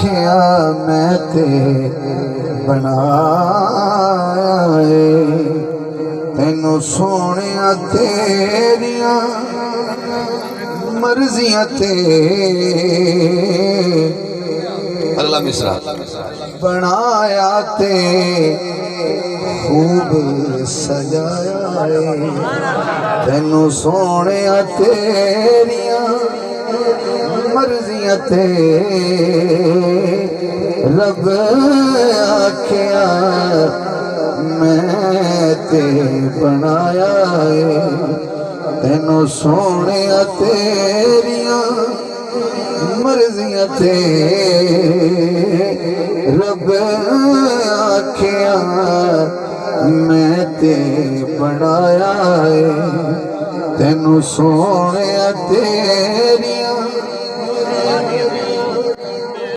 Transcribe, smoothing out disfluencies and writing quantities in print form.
आखिया मैं ते बनाया तेनू सोने तेरिया मर्जियां ते अगला मिसरा बनाया ते खूब सजाया तेनू सोने तेरिया मर्जियां ते रब आखिया मैं ते बनाया तेनू सोने तेरिया मर्जियां ते रब आखिया मैं ते बनाया तेनू सोने तेरिया